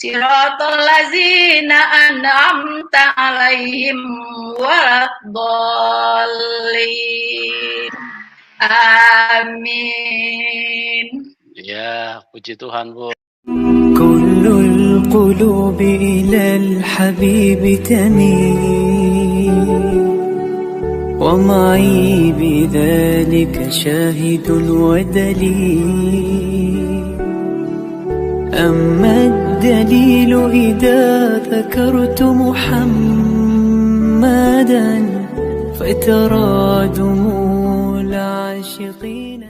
Siratal ladzina an'amta 'alaihim waladdallin. Amin. Ya, puji Tuhan, Bu. كل القلوب إلى الحبيب تميل ومعي بذلك شاهد ودليل أما الدليل إذا ذكرت محمدا فترى دموع العاشقين.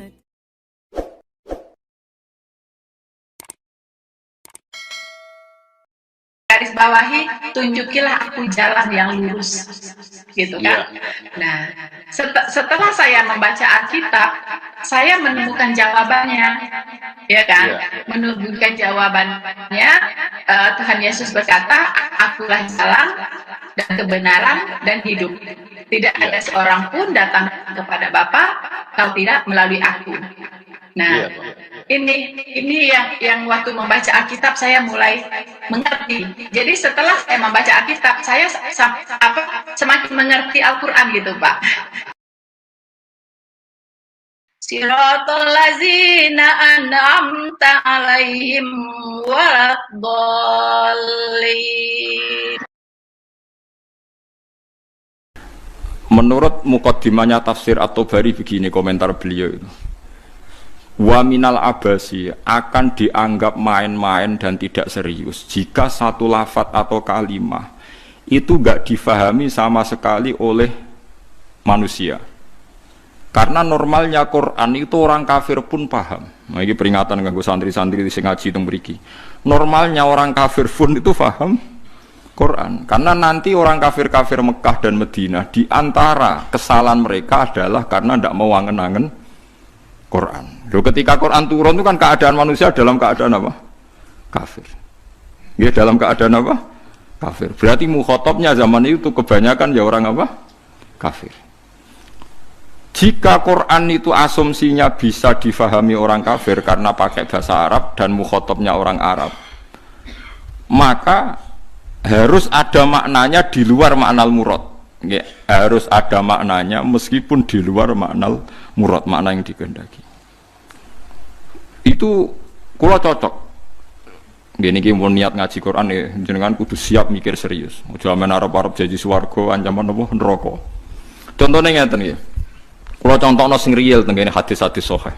Garis bawahi, tunjukilah aku jalan yang lurus, gitu kan? Nah, setelah saya membaca Alkitab, saya menemukan jawabannya, ya kan? Menemukan jawabannya, Tuhan Yesus berkata, akulah jalan dan kebenaran dan hidup. Tidak ada seorang pun datang kepada Bapa kalau tidak melalui aku. Nah, ini yang waktu membaca Alkitab saya mulai mengerti. Jadi setelah saya membaca Alkitab, saya semakin mengerti Al-Quran gitu, Pak. Siratal ladzina an'amta 'alaihim waladdallin. Menurut mukaddimahnya tafsir At-Tabari begini komentar beliau itu. Wa minal abasi akan dianggap main-main dan tidak serius jika satu lafadz atau kalimah itu enggak difahami sama sekali oleh manusia. Karena normalnya Quran itu orang kafir pun paham. Nah, ini peringatan kanggo santri-santri sing ngaji teng mriki. Normalnya orang kafir pun itu paham Quran. Karena nanti orang kafir-kafir Mekah dan Madinah di antara kesalahan mereka adalah karena tidak mau angen-angen Quran. Loh, ketika Quran turun itu kan keadaan manusia dalam keadaan apa? Kafir. Ya, dalam keadaan apa? Kafir. Berarti mukhatabnya zaman itu kebanyakan ya orang apa? Kafir. Jika Quran itu asumsinya bisa difahami orang kafir karena pakai bahasa Arab dan mukhatabnya orang Arab, maka harus ada maknanya di luar maknal murad. Ya, harus ada maknanya meskipun di luar maknal murad, makna yang dikehendaki. Itu kula cocok. Gini iki mun niat ngaji Quran ya jenengan kudu siap mikir serius. Aja men arep-arep janji swarga ancaman apa neraka. Contone ngeten nggih. Kula contohno sing real teng kene hadis-hadis sahih.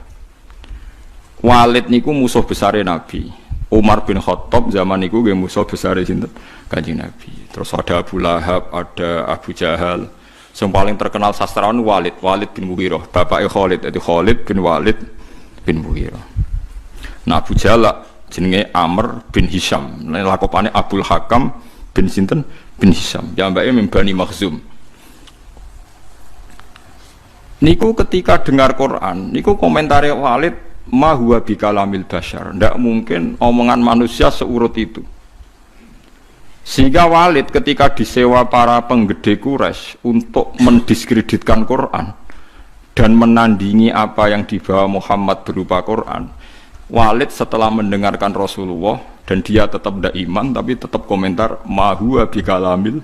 Walid niku musuh besare Nabi. Umar bin Khattab zaman niku nggih musuh besare sinten? Kanjeng Nabi. Terus ada Abu Lahab, ada Abu Jahal. Yang paling terkenal sastrawan Walid bin Mughirah, bapake Khalid, itu Khalid bin Walid bin Mughirah. Nah, Abu Jahal jenenge Amr bin Hisham, lakopane Abdul Hakam bin sinten bin Hisham, jambake min Bani Makhzum. Niku ketika dengar Quran, niku komentare Walid, ma huwa bikalamil basyar, ndak mungkin omongan manusia seurut itu. Sehingga Walid ketika disewa para penggede Quraisy untuk mendiskreditkan Quran dan menandingi apa yang dibawa Muhammad berupa Quran, Walid setelah mendengarkan Rasulullah dan dia tetap tidak iman tapi tetap komentar ma huwa bikalamil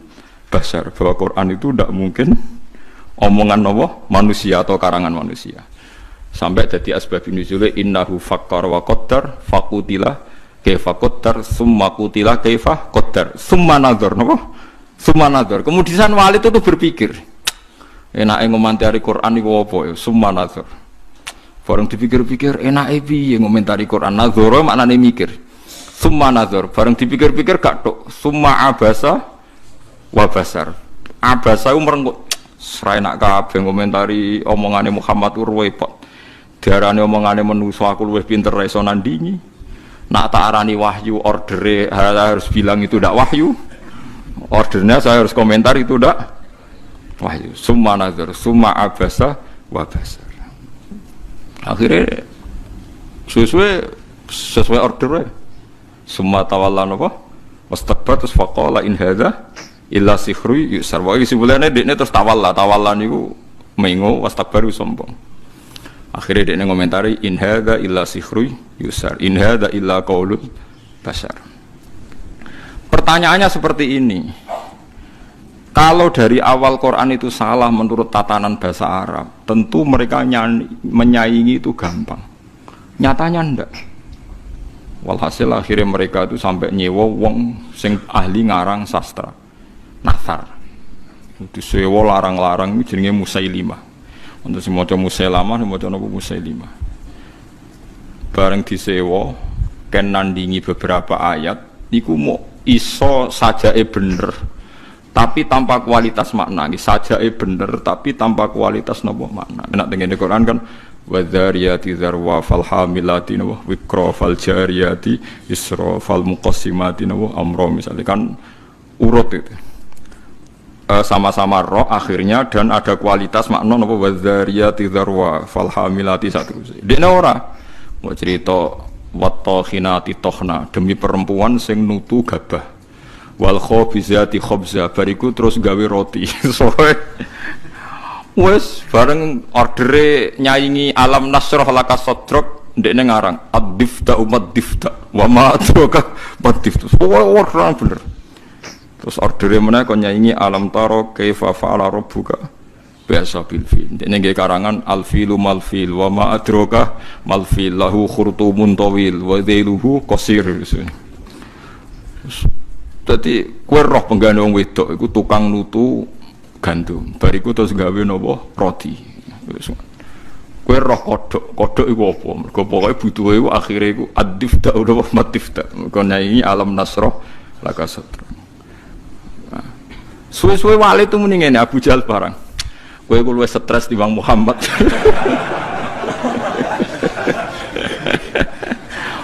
basyar, bahwa Quran itu tidak mungkin omongan Allah manusia atau karangan manusia. Sampai jadi asbabun nuzul innahu fakkar wa qaddar faqutila kaifa qaddar summa qutila kaifa qaddar summa nadzar napa summa nadzar. Kemudian Walid itu berpikir enake ngomentari Quran iku apa ya summa nadzar. Bareng dipikir-pikir enake piye ngomentari Quran, nadzara maknane mikir. Summa nadzar, bareng dipikir-pikir gak tok, summa abasa wa basar. Abasa merenggut srai nak kabeh ngomentari omongane Muhammad repot. Diarani omongane manusa aku luwih pinter iso nandingi. Nak tak arani wahyu ordere harus bilang itu ndak wahyu. Ordernya saya harus komentar itu ndak wahyu. Summa nadzar, summa abasa wa basar. Akhirnya sesuai order semua tawalan apa wastakbar terus faqala in hadza illa sihru yusar wa isibulane dekne terus tawalan niku mengo wastakbar sombong. Akhirnya dekne ngomentari in hadza illa sihru yusar in hadza illa qaulul basar. pertanyaannya seperti ini. Kalau dari awal Quran itu salah menurut tatanan bahasa Arab, tentu mereka menyaingi itu gampang. Nyatanya ndak. Walhasil akhirnya mereka itu sampai nyewa wong sing ahli ngarang sastra. Nasar. Itu sewa larang-larang itu jenenge Musailimah. Untuk si maca Musailamah, si maca napa Musailimah. Bareng disewa ken nandingi beberapa ayat niku mau iso sajake bener. Tapi tanpa kualitas makna, sajake bener tapi tanpa kualitas napa makna. Nek tengene Quran kan wadzariyati dzarwa fal hamilati wa wikra fal jariyati isra fal muqassimati wa amra misalnya kan urut itu. Sama-sama roh akhirnya dan ada kualitas makna napa wadzariyati dzarwa fal hamilati satu. Dene ora mau cerita wattokhinati tokhna demi perempuan sing nutu gabah. Wal khobizati khobza bariku terus gawe roti. Soe wes bareng ordere nyaingi alam nasroh laka sodrok ndekne ngarang ad-difta umat difta wa ma adraka mad-difta. Ora bener. Terus ordere meneh kon nyaingi alam taro kaifa fa'ala rabbuka biasa bil fil. Ndekne nggih karangan al filu mal fil wa ma adraka mal fil lahu khurtumun tawil wa dhailuhu qasir. Dadi kowe roh penggane wong wedok iku tukang nutu gandum. Bariku terus gawe napa roti. Kowe roh kodhok iku apa? Mergo pokoke butuhe iku akhire iku ad-difta utawa matifta. Mergo nyanyi alam nasroh laka sadra. Suwe-suwe wali itu muni ngene Abu Jahal barang. Kowe iku luwih stres timbang Muhammad.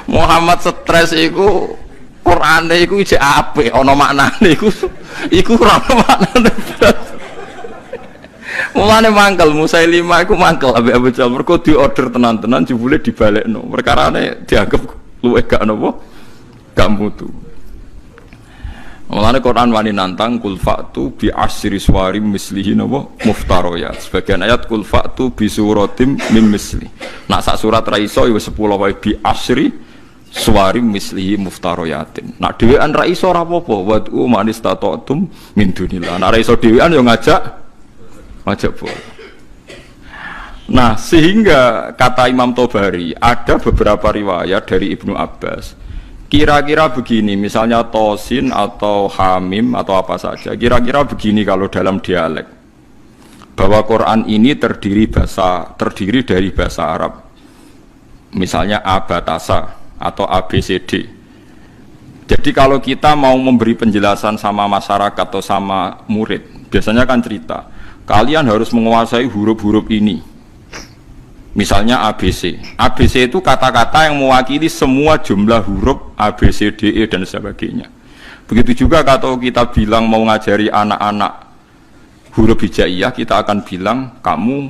Muhammad stres iku Qur'ane iku isih apik ana maknane iku ora ana maknane. Mulane mangkel Musailimah iku mangkel ambek Abu Jahal mergo diorder tenan-tenan jebule dibalekno. Perkarane dianggap luwih gak napa? Gak mutu. Mulane Quran wani nantang kul fa'tu bi asyri suwarim mislihi napa muftariyat. Sebagian ayat kul fa'tu bi suratim min misli. Nak sak surat ra iso ya 10 wae bi asyri suwarim mislihi muftarayatin. Nak dhewean ra iso ora apa-apa, wad'u man istata'tum min dunillah. Nak ra iso dhewean yo ngajak boleh. Nah, sehingga kata Imam Tobari ada beberapa riwayat dari Ibnu Abbas. Kira-kira begini, misalnya tosin atau hamim atau apa saja. Kira-kira begini kalau dalam dialek. Bahwa Quran ini terdiri dari bahasa Arab. Misalnya abatasa atau ABCD. Jadi kalau kita mau memberi penjelasan sama masyarakat atau sama murid, biasanya kan cerita, kalian harus menguasai huruf-huruf ini. Misalnya ABC. ABC itu kata-kata yang mewakili semua jumlah huruf A, B, C, D, E dan sebagainya. Begitu juga kalau kita bilang mau ngajari anak-anak huruf hijaiyah, kita akan bilang kamu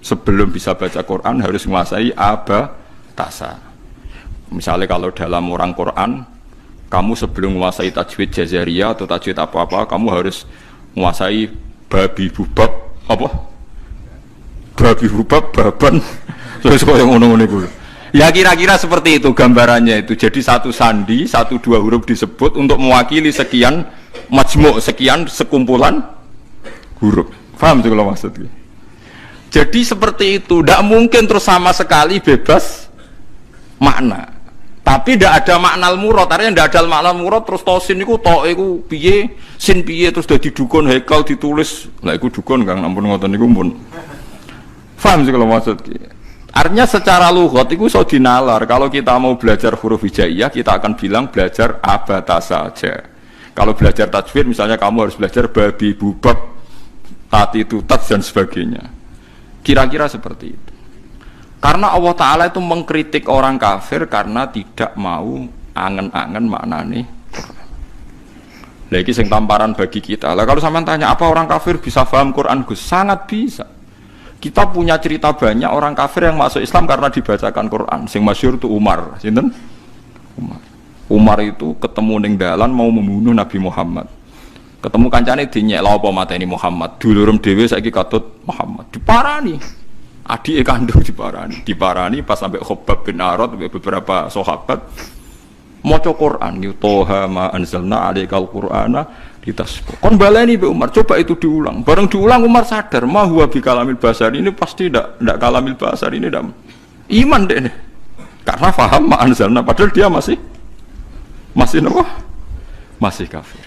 sebelum bisa baca Quran harus menguasai abatasa. Misalnya kalau dalam orang Quran, kamu sebelum menguasai tajwid jazariyah atau tajwid apa-apa, kamu harus menguasai babi bubab apa? Babi bubab baban. Terus kok yang ngono-ngono iku. Ya kira-kira seperti itu gambarannya itu. Jadi satu sandi, 1-2 huruf disebut untuk mewakili sekian majmu', sekian sekumpulan huruf. Paham tuh kalau maksudnya? Jadi seperti itu, tidak mungkin terus sama sekali bebas makna. Tapi tidak ada makna al-murad, artinya tidak ada makna al-murad terus tosin iku tok iku piye, sin piye terus dadi dukun hekal ditulis. Lah iku dukun Kang ampun ngoten niku pun. Paham sih kalau maksudnya? Artinya secara lughat itu iso dinalar. Kalau kita mau belajar huruf hijaiyah, kita akan bilang belajar abatasa saja. Kalau belajar tajwid misalnya kamu harus belajar babi bubab, tati tutat dan sebagainya. Kira-kira seperti itu. Karena Allah Ta'ala itu mengkritik orang kafir karena tidak mau angen-angen maknane Quran. Lagi sing tamparan bagi kita. Lah kalau sampean tanya apa orang kafir bisa paham Quran? Gus, sangat bisa. Kita punya cerita banyak orang kafir yang masuk Islam karena dibacakan Quran. Sing masyhur itu Umar, sinten? Umar itu ketemu ning dalan mau membunuh Nabi Muhammad. Ketemu kancane dinyek, lha apa mateni Muhammad? Dulurem dhewe saiki katut Muhammad. Diparani. Adike kandung diparani pas sampai Khobab bin Arad beberapa sahabat maca Quran yu toha ma anzalna alaikal qur'ana litasqa. Kon baleni Mbak Umar, coba itu diulang. Bareng diulang Umar sadar, ma huwa bi kalamil basar ini pasti ndak kalamil basar ini ndak. Iman deh nih. Karena paham ma anzalna padahal dia masih apa? Masih kafir.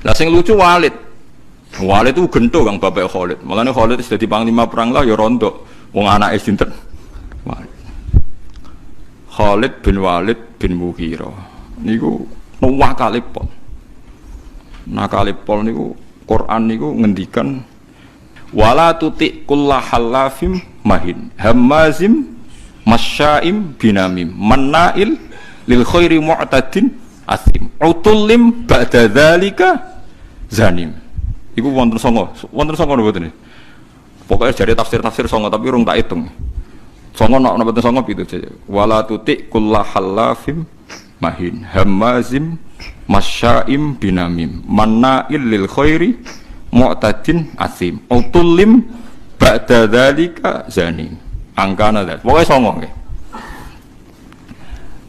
Lah sing lucu Walid. Walid itu gento Kang bapak Khalid. Mulane Khalid wis dadi panglima perang lah ya rontok. Wong anake sinten? Walid. Khalid bin Walid bin Mughirah. Niku nakalipol. Nakalipol niku Quran niku ngendikan wala tuti kullahallafim mahin hammazim masya'im binamim mannail lil khairi mu'tadin asim utullim ba'da dzalika zanim. Iku wonten songo mboten. Pokoke jare tafsir-tafsir songo tapi urung tak hitung. Songo nek mboten songo pitu saja. Wala tuti kullahallafim mahin hammazim masya'im binamim mannail lil khairi mu'tadin asim utullim ba'da dzalika zanim. Angkana dah. Pokoke songo nggih.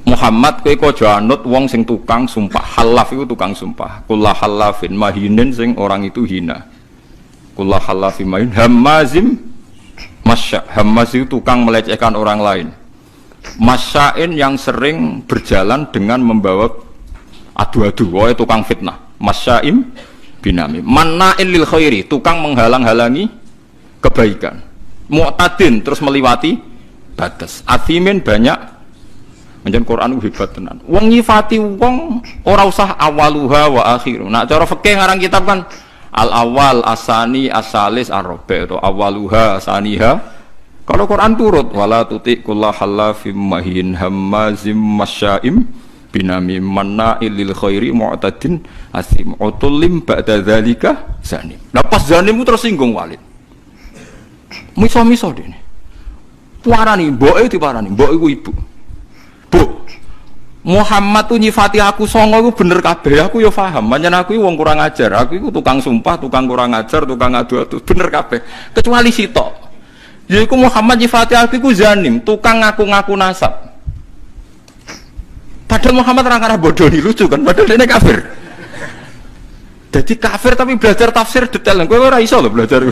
Muhammad kowe aja anut wong sing tukang sumpah. Halaf itu tukang sumpah. Kullah halafin mahinin sing orang itu hina. Kullah halafin mahin hammazim masya. Hammaz itu tukang melecehkan orang lain. Masyain yang sering berjalan dengan membawa adu-adu. Woe tukang fitnah. Masyaim binami. Manna'il lil khairi, tukang menghalang-halangi kebaikan. Mu'tadin terus meliwati batas. Athimin banyak. Menjen Quran hebat tenan. Wong nyifati wong ora usah awaluha wa akhiru. Nah cara fikih ngarang kitab kan al awal asani asalis arabi atau awaluha asaniha. Kalau Quran turut wala tuti kullahallafim mahin hammazim masyaim binamim manna'il lil khairi mu'tadin asim utullim ba'da dzalika zanim. Lah pas zanim tersinggung Walid. Miso-miso dene. Puarani mboke diparani, mbok iku ibu. Bu, Muhammad tuh nyifati aku songo itu bener kabeh, aku ya paham. Pancen aku wong kurang ajar, aku itu tukang sumpah, tukang kurang ajar, tukang adu-adu, bener kabeh. Kecuali sitok. Yaiku Muhammad nyifati aku iku zanim, tukang ngaku-ngaku nasab. Padahal Muhammad orang bodoh nih, lucu kan, padahal dia kafir. Jadi kafir tapi belajar tafsir detail. Kowe ora iso lho belajar.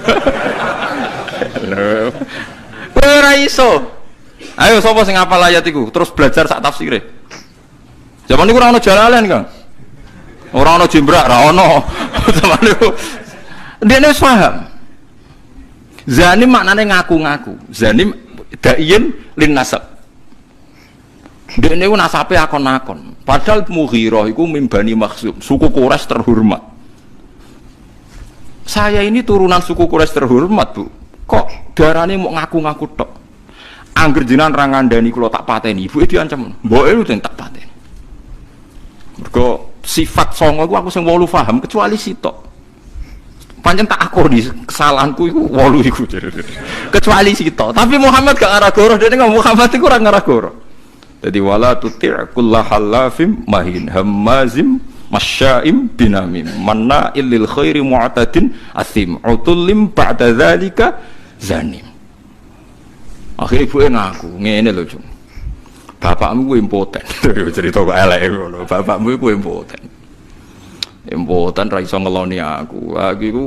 Kowe ora iso. Ayo sapa sing hafal ayat iku terus belajar sak tafsire. Zaman niku ora ono Jalalain, Kang. Ora ono Jimbrak, ora ono. Zaman niku dene wis paham. Zanim maknane ngaku-ngaku. Zanim da'in lin nasab. Dene niku nasabe akon-akon. Padahal Mughirah iku mimbani Makhzum, suku Quraisy terhormat. Saya ini turunan suku Quraisy terhormat, Bu. Kok darane mau ngaku-ngaku tok? Angger jenengan ra ngandani kula tak pateni, ibuke diancam. Mboke lu tak pateni. Mergo sifat songo iku aku sing 8 paham kecuali sitok. Pancen tak akoni kesalahanku iku 8 iku. Kecuali sitok. Tapi Muhammad gak ngarah goroh, dene ngomong Muhammad iku ora ngarah goroh. Jadi wala tuti' kullahallafim mahin hammazim masya'im binamim manna'il lil khairi mu'tadin asim utullim ba'da dzalika zanim. Akhirnya ibu ngaku, ngene lho Jung. Bapakmu ku impoten. Cerita kok elek ngono. Bapakmu ku impoten. Impoten ra iso ngeloni aku. Aku iku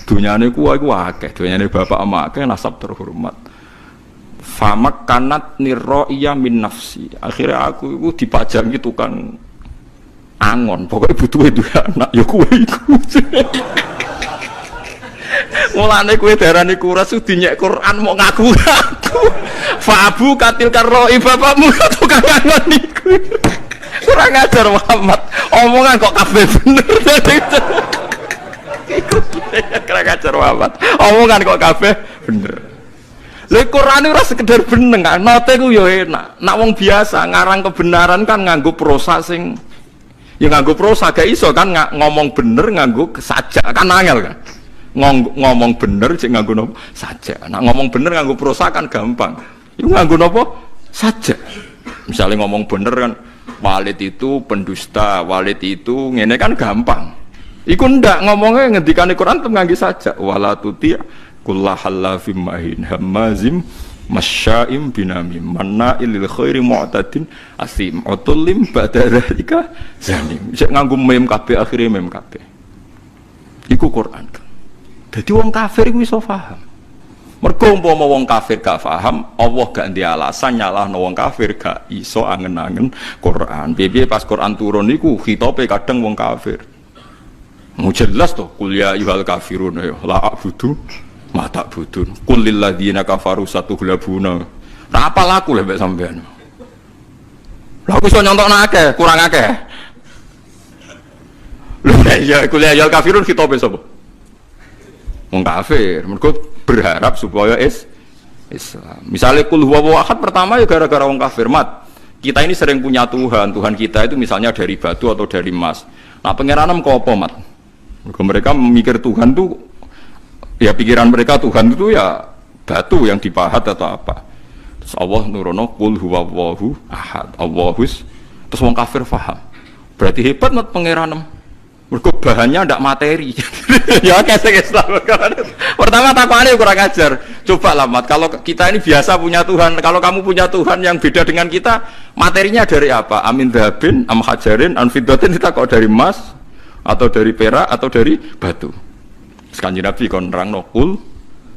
dunyane ku akeh, dunyane bapak ama akeh nasab terhormat. Famak kanat nirro'iyah min nafsi. Akhirnya aku iku dipajangi tukang angon. Pokoknya butuh itu anak ya kowe iku. Mulane kowe darani kuras dinyek Quran mau ngaku-ngaku. Fabu katil karroi bapakmu tukang angon niku. Kurang ajar Muhammad. Omongan kok kabeh bener. Kurang ajar Muhammad. Omongan kok kabeh bener. Lha Quran ora sekedar bener kan. Nate ku yo enak. Nak wong biasa ngarang kebenaran kan nganggo prosa sing ya nganggo prosa gak iso kan ngomong bener nganggo sajak kan angel kan. Ngomong bener cek nganggo nopo saja. Nah ngomong bener nganggo prosa kan gampang. Iku nganggo nopo saja. Misalnya ngomong bener kan Walid itu pendusta, Walid itu ngene kan gampang. Iku ndak ngomongnya ngendikane Quran tem nganggo saja. Wala tuti' kullahallafim mahin hammazim masya'im binamim manna'il lil khairi mu'tadin asim utullim ba'da dzalika zanim. Sik nganggo mem kabeh akhire mem kabeh. Iku Quran. Dadi wong kafir iku iso paham. Mergo umpama wong kafir gak paham, Allah gak ndek alasan nyalahno wong kafir gak iso angen-angen Quran. Piye pas Quran turun niku khitabe kadang wong kafir. Mu jelas to kul ya ayyuhal kafirun ya la a'budu ma ta'budun qul lil ladzina kafaru satughlabuna. Nah apa laku lek mbek sampean? Lah aku iso nyontokno akeh, kurang akeh. Lha ya kul ya ayyuhal kafirun khitabe sapa? Wong kafir. Mergo berharap supaya Islam. Misalnya kul huwallahu ahad pertama ya gara-gara wong kafir. Mat, kita ini sering punya Tuhan. Tuhan kita itu misalnya dari batu atau dari emas. Nah, pengiranan kok apa, Mat? Mereka memikir Tuhan itu ya pikiran mereka Tuhan itu ya batu yang dipahat atau apa. Terus Allah nurono kul huwallahu ahad. Allahus. Terus wong kafir paham. Berarti hebat Mat pengiranan. Mergo bahannya ndak materi. Ya kesek Islam. Pertama takwane kurang ajar. Coba lah Mat, kalau kita ini biasa punya Tuhan, kalau kamu punya Tuhan yang beda dengan kita, materinya dari apa? Amin dhabin, am hajarin, an fiddatin, kita kok dari emas atau dari perak atau dari batu. Kanjeng Nabi kon nerangno qul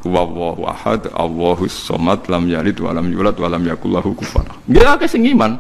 huwallahu ahad, Allahus samad, lam yalid wa lam yulad wa lam yakul lahu kufuwan ahad. Nggih akeh sing iman.